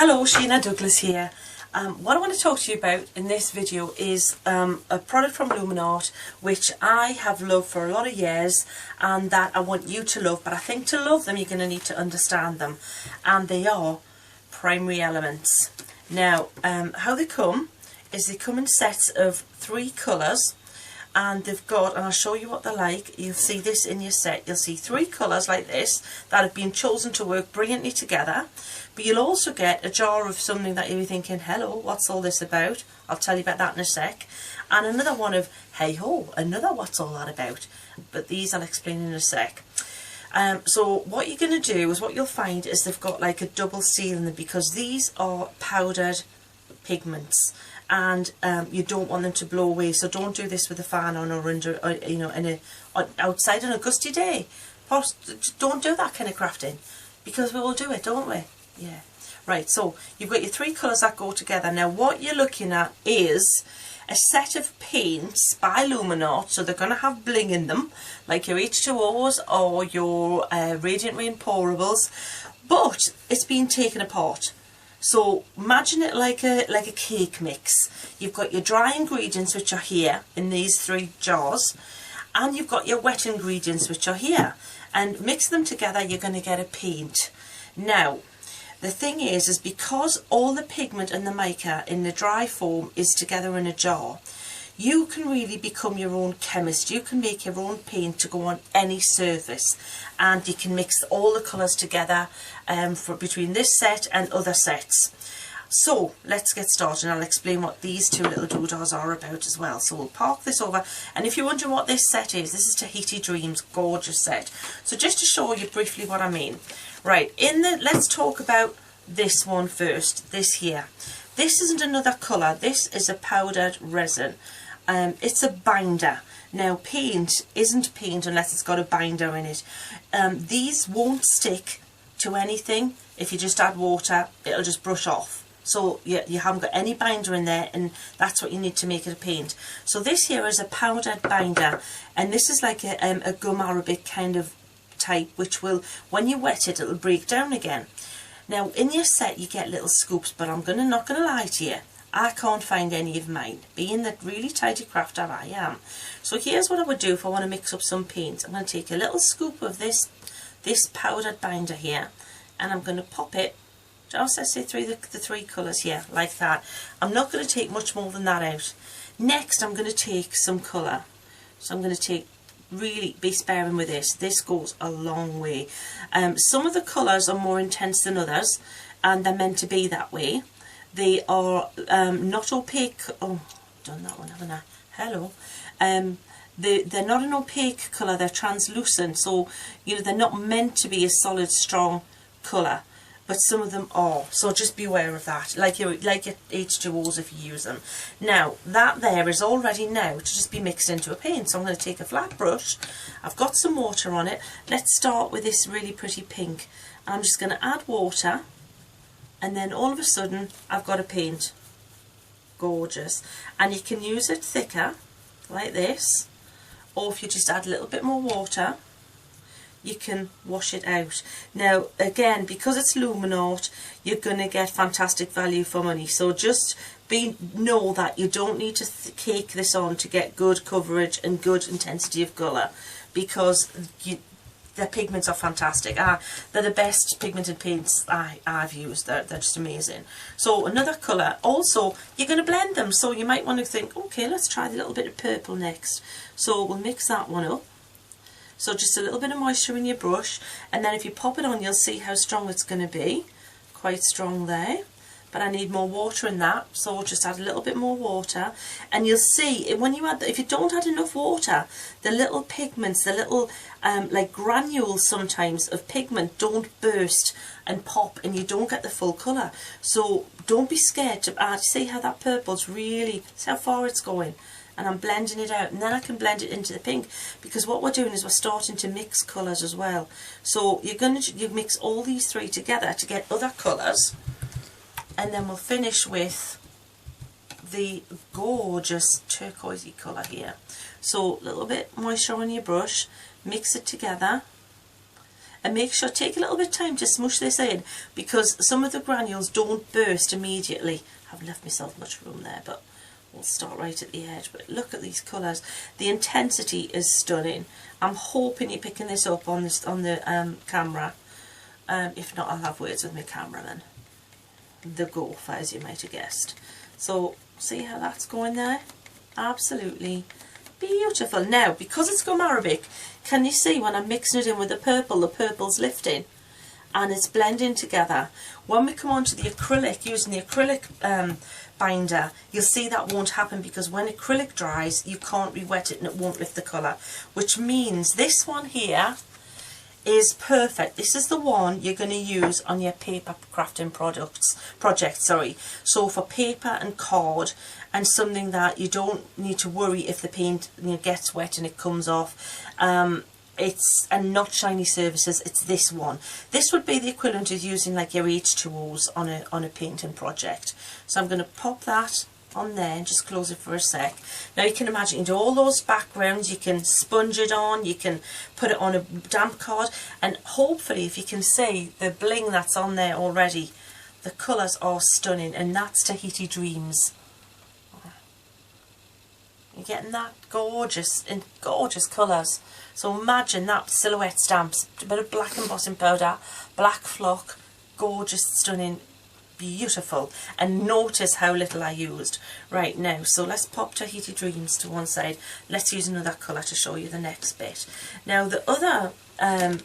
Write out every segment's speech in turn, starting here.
Hello, Sheena Douglas here. What I want to talk to you about in this video is a product from Luminart which I have loved for a lot of years and that I want you to love, but I think to love them you're going to need to understand them, and they are primary elements. Now how they come is they come in sets of 3 colours, and they've got, and I'll show you what they're like. You'll see this in your set. You'll see 3 colours like this that have been chosen to work brilliantly together. But you'll also get a jar of something that you'll be thinking, hello, what's all this about? I'll tell you about that in a sec. And another one of, hey ho, another what's all that about? But these I'll explain in a sec. So what you're going to do is, what you'll find is they've got like a double seal in them, because these are powdered pigments. And you don't want them to blow away, so don't do this with a fan on or under, or, you know, outside on a gusty day. Don't do that kind of crafting, because we all do it, don't we? Yeah. Right, so you've got your 3 colours that go together. Now what you're looking at is a set of paints by Luminart, so they're going to have bling in them, like your H2Os or your Radiant Rain Pourables, but it's been taken apart. So imagine it like a cake mix. You've got your dry ingredients, which are here in these 3 jars, and you've got your wet ingredients, which are here, and mix them together, you're going to get a paint. Now the thing is because all the pigment and the mica in the dry form is together in a jar, you can really become your own chemist. You can make your own paint to go on any surface, and you can mix all the colours together between this set and other sets. So let's get started, and I'll explain what these 2 little doodahs are about as well. So we'll park this over, and if you're wondering what this set is, this is Tahiti Dreams, gorgeous set. So just to show you briefly what I mean. Right, let's talk about this one first, this here. This isn't another colour, this is a powdered resin. It's a binder. Now paint isn't paint unless it's got a binder in it. These won't stick to anything. If you just add water, it'll just brush off. So you haven't got any binder in there, and that's what you need to make it a paint. So this here is a powdered binder, and this is like a gum arabic kind of type, which will, when you wet it, it'll break down again. Now in your set you get little scoops, but I'm not gonna lie to you, I can't find any of mine, being the really tidy crafter I am. So here's what I would do if I want to mix up some paint. I'm going to take a little scoop of this powdered binder here, and I'm going to pop it just, let's say, through the 3 colours here, like that. I'm not going to take much more than that out. Next I'm going to take some colour. So I'm going to take, really be sparing with this. This goes a long way. Some of the colours are more intense than others, and they're meant to be that way. They are not opaque. Oh, done that one, haven't I? Hello. They're not an opaque colour, they're translucent, so you know they're not meant to be a solid, strong colour, but some of them are. So just be aware of that, like your H2Os if you use them. Now that there is all ready now to just be mixed into a paint. So I'm going to take a flat brush. I've got some water on it. Let's start with this really pretty pink, and I'm just going to add water. And then all of a sudden I've got a paint. Gorgeous. And you can use it thicker like this, or if you just add a little bit more water you can wash it out. Now again, because it's Luminart, you're going to get fantastic value for money, so just know that you don't need to cake this on to get good coverage and good intensity of colour, because their pigments are fantastic. They're the best pigmented paints I've used. They're just amazing. So another colour. Also, you're going to blend them, so you might want to think, okay, let's try the little bit of purple next. So we'll mix that one up. So just a little bit of moisture in your brush, and then if you pop it on, you'll see how strong it's going to be. Quite strong there. But I need more water in that, so just add a little bit more water, and you'll see when you add, if you don't add enough water, the little pigments, the little like granules sometimes of pigment don't burst and pop, and you don't get the full colour. So don't be scared to add. See how that purple's really, see how far it's going, and I'm blending it out, and then I can blend it into the pink, because what we're doing is we're starting to mix colours as well. So you mix all these 3 together to get other colours. And then we'll finish with the gorgeous turquoisey colour here. So a little bit moisture on your brush, mix it together, And make sure, take a little bit of time to smush this in, because some of the granules don't burst immediately. I haven't left myself much room there, but we'll start right at the edge. But look at these colours. The intensity is stunning. I'm hoping you're picking this up on the camera. If not, I'll have words with my cameraman. The gopher, as you might have guessed. So see how that's going there? Absolutely beautiful. Now, because it's gum arabic, can you see when I'm mixing it in with the purple's lifting and it's blending together. When we come on to the acrylic, using the acrylic binder, you'll see that won't happen, because when acrylic dries you can't re-wet it and it won't lift the colour, which means this one here is perfect. This is the one you're going to use on your paper crafting project. So for paper and card, and something that you don't need to worry if the paint gets wet and it comes off. And not shiny surfaces. It's this one. This would be the equivalent of using like your H2Os on a painting project. So I'm going to pop that on there and just close it for a sec. Now you can imagine, you do all those backgrounds, you can sponge it on, you can put it on a damp card, and hopefully, if you can see the bling that's on there already, the colours are stunning. And that's Tahiti Dreams. You're getting that gorgeous colours. So imagine that silhouette stamps, a bit of black embossing powder, black flock, gorgeous, stunning, beautiful. And notice how little I used. Right, now, so let's pop Tahiti Dreams to one side. Let's use another colour to show you the next bit. Now the other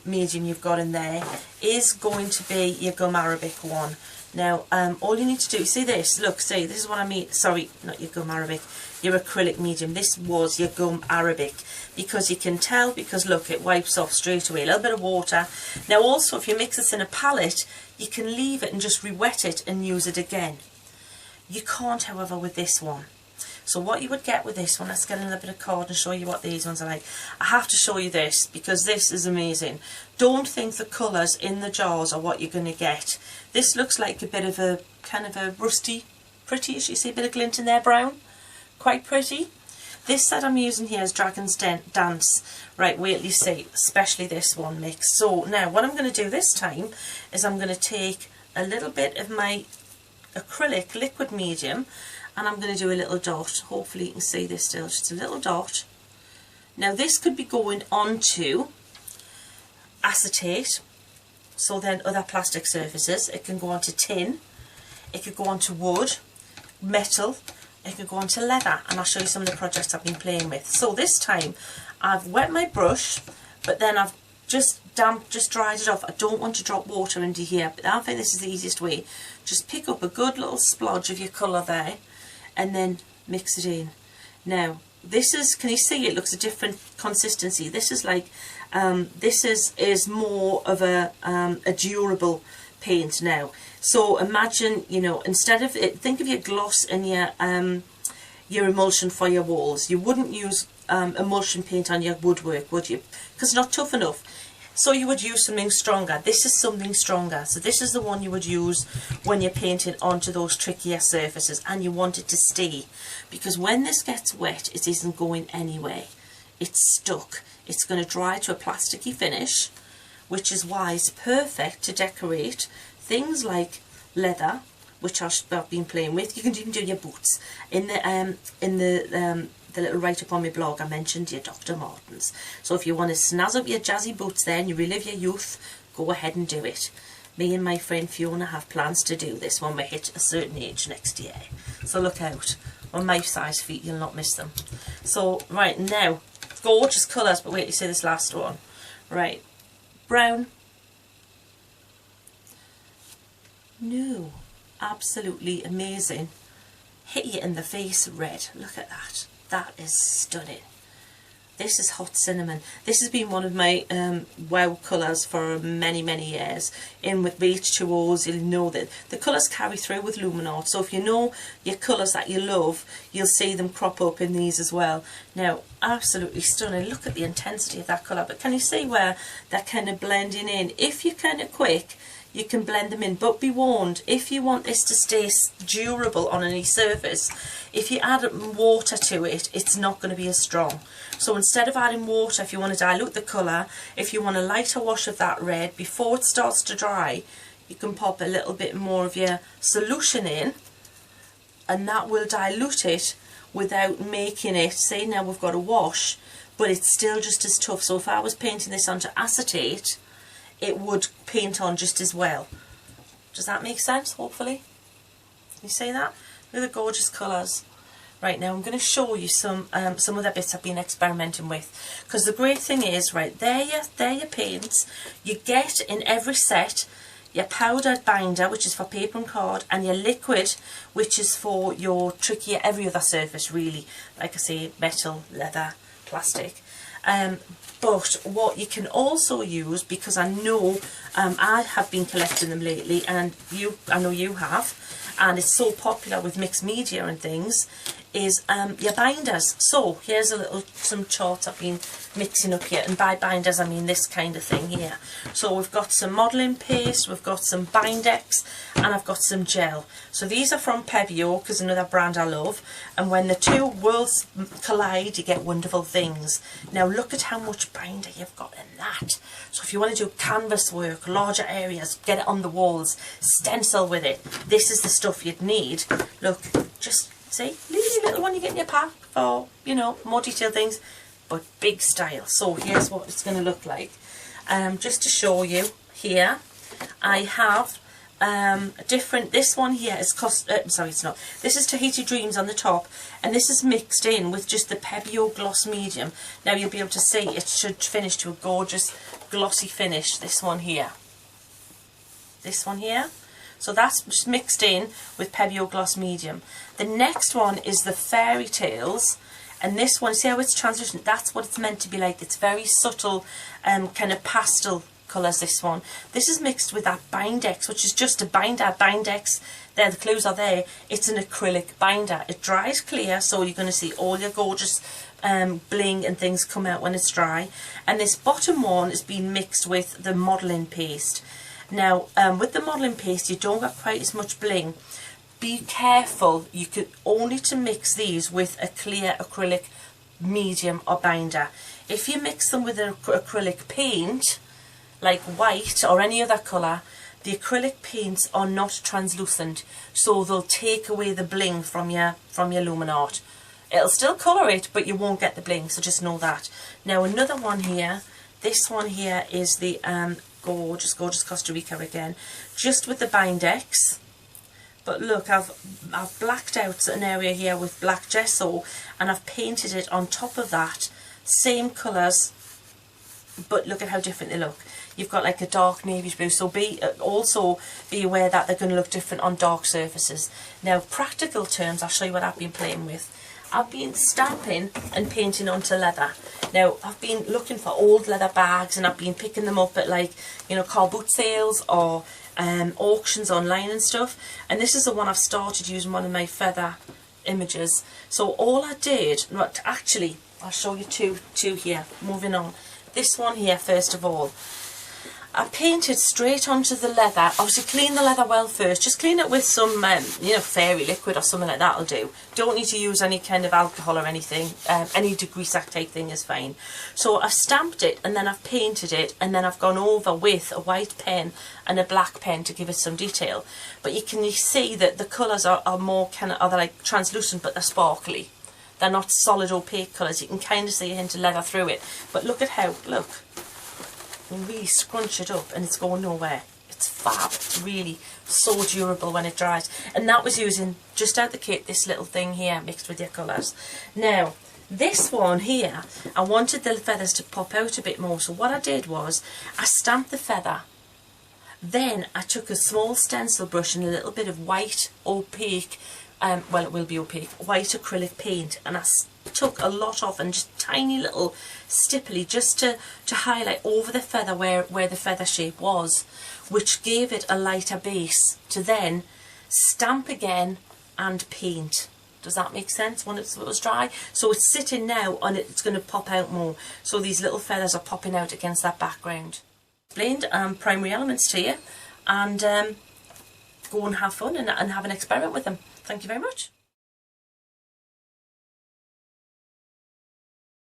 medium you've got in there is going to be your gum arabic one. Now all you need to do, see this, look, see, this is what I mean, sorry, not your gum arabic, your acrylic medium. This was your gum arabic, because you can tell, because look, it wipes off straight away. A little bit of water. Now also, if you mix this in a palette, you can leave it and just re-wet it and use it again. You can't, however, with this one. So what you would get with this one, let's get another bit of card and show you what these ones are like. I have to show you this because this is amazing. Don't think the colours in the jars are what you're going to get. This looks like a bit of a kind of a rusty, pretty-ish, you see a bit of glint in there, brown. Quite pretty. This that I'm using here is Dragon's Dance. Right, wait till you see, especially this one mix. So now what I'm going to do this time is I'm going to take a little bit of my acrylic liquid medium, and I'm going to do a little dot. Hopefully you can see this still, just a little dot. Now this could be going onto acetate, so then other plastic surfaces. It can go onto tin, it could go onto wood, metal, it could go onto leather, and I'll show you some of the projects I've been playing with. So this time I've wet my brush, but then I've just dried it off. I don't want to drop water into here, but I think this is the easiest way. Just pick up a good little splodge of your colour there and then mix it in. Now this is, can you see it looks a different consistency? This is like this is more of a durable paint now. So imagine, you know, instead of it, think of your gloss and your emulsion for your walls. You wouldn't use emulsion paint on your woodwork, would you? Because it's not tough enough. So you would use something stronger. This is something stronger. So this is the one you would use when you're painting onto those trickier surfaces, and you want it to stay, because when this gets wet it isn't going anywhere. It's stuck. It's going to dry to a plasticky finish, which is why it's perfect to decorate things like leather, which I've been playing with. You can even do your boots. In the little write-up on my blog I mentioned your Dr. Martens. So if you want to snazz up your jazzy boots there and you relive your youth, go ahead and do it. Me and my friend Fiona have plans to do this when we hit a certain age next year. So look out. On my size feet you'll not miss them. So right now, gorgeous colours, but wait till you see this last one. Right, brown. No, absolutely amazing. Hit you in the face, red. Look at that. That is stunning. This is hot cinnamon. This has been one of my wow colours for many years. In with H2Os, you'll know that the colours carry through with Luminart. So if you know your colours that you love, you'll see them crop up in these as well. Now, absolutely stunning. Look at the intensity of that colour. But can you see where they're kind of blending in? If you're kind of quick, you can blend them in. But be warned, if you want this to stay durable on any surface, if you add water to it, it's not going to be as strong. So instead of adding water, if you want to dilute the colour, if you want a lighter wash of that red before it starts to dry, you can pop a little bit more of your solution in, and that will dilute it without making it, say now we've got a wash, but it's still just as tough. So if I was painting this onto acetate, it would paint on just as well. Does that make sense, hopefully? Can you see that? Look at the gorgeous colours. Right, now I'm going to show you some other bits I've been experimenting with. Because the great thing is, right, they're your paints. You get in every set your powdered binder, which is for paper and card, and your liquid, which is for your trickier every other surface, really. Like I say, metal, leather, plastic. But what you can also use, because I know I have been collecting them lately, and I know you have, and it's so popular with mixed media and things, is your binders. So here's some charts I've been mixing up here, and by binders I mean this kind of thing here. So we've got some modelling paste, we've got some Bindex, and I've got some gel. So these are from Pebeo, because another brand I love, and when the two worlds collide you get wonderful things. Now look at how much binder you've got in that. So if you want to do canvas work, larger areas, get it on the walls, stencil with it, this is the stuff you'd need. Look, just see, little one you get in your pack for, you know, more detailed things, but big style. So here's what it's going to look like. Just to show you here, I have this one here is sorry, it's not. This is Tahiti Dreams on the top, and this is mixed in with just the Pebeo Gloss Medium. Now you'll be able to see it should finish to a gorgeous glossy finish, this one here. This one here. So that's just mixed in with Pebeo Gloss Medium. The next one is the Fairy Tales, and this one, see how it's translucent? That's what it's meant to be like. It's very subtle, kind of pastel colours, this one. This is mixed with that Bindex, which is just a binder. Bindex, there, the clues are there. It's an acrylic binder. It dries clear, so you're going to see all your gorgeous bling and things come out when it's dry. And this bottom one is being mixed with the modelling paste. Now, with the modelling paste, you don't get quite as much bling. Be careful, you could only to mix these with a clear acrylic medium or binder. If you mix them with an acrylic paint, like white or any other colour, the acrylic paints are not translucent, so they'll take away the bling from your Luminart. It'll still colour it, but you won't get the bling, so just know that. Now another one here, this one here is the gorgeous Costa Rica again, just with the Bindex. But look, I've blacked out an area here with black gesso, and I've painted it on top of that. Same colours, but look at how different they look. You've got like a dark navy blue, so also be aware that they're going to look different on dark surfaces. Now, practical terms, I'll show you what I've been playing with. I've been stamping and painting onto leather. Now, I've been looking for old leather bags, and I've been picking them up at, like, you know, car boot sales or auctions online and stuff. And this is the one I've started using, one of my feather images. So all I did, actually, I'll show you two here. Moving on. This one here, first of all, I painted straight onto the leather. Obviously clean the leather well first. Just clean it with some, you know, fairy liquid or something like that will do. Don't need to use any kind of alcohol or anything. Any degreaser type thing is fine. So I've stamped it, and then I've painted it, and then I've gone over with a white pen and a black pen to give it some detail. But you can see that the colours are more kind of, they're like translucent, but they're sparkly. They're not solid opaque colours. You can kind of see a hint of leather through it. But look at how, look. Really scrunch it up, and it's going nowhere. It's fab. It's really so durable when it dries. And that was using, just out the kit, this little thing here mixed with your colours. Now, this one here, I wanted the feathers to pop out a bit more. So what I did was, I stamped the feather. Then I took a small stencil brush and a little bit of white opaque, well, it will be opaque, white acrylic paint, and I took a lot off, and just tiny little stipply just to highlight over the feather where the feather shape was, which gave it a lighter base to then stamp again and paint. Does that make sense when it was dry? So it's sitting now, and it's going to pop out more. So these little feathers are popping out against that background. Explained primary elements to you. and go and have fun and have an experiment with them. Thank you very much.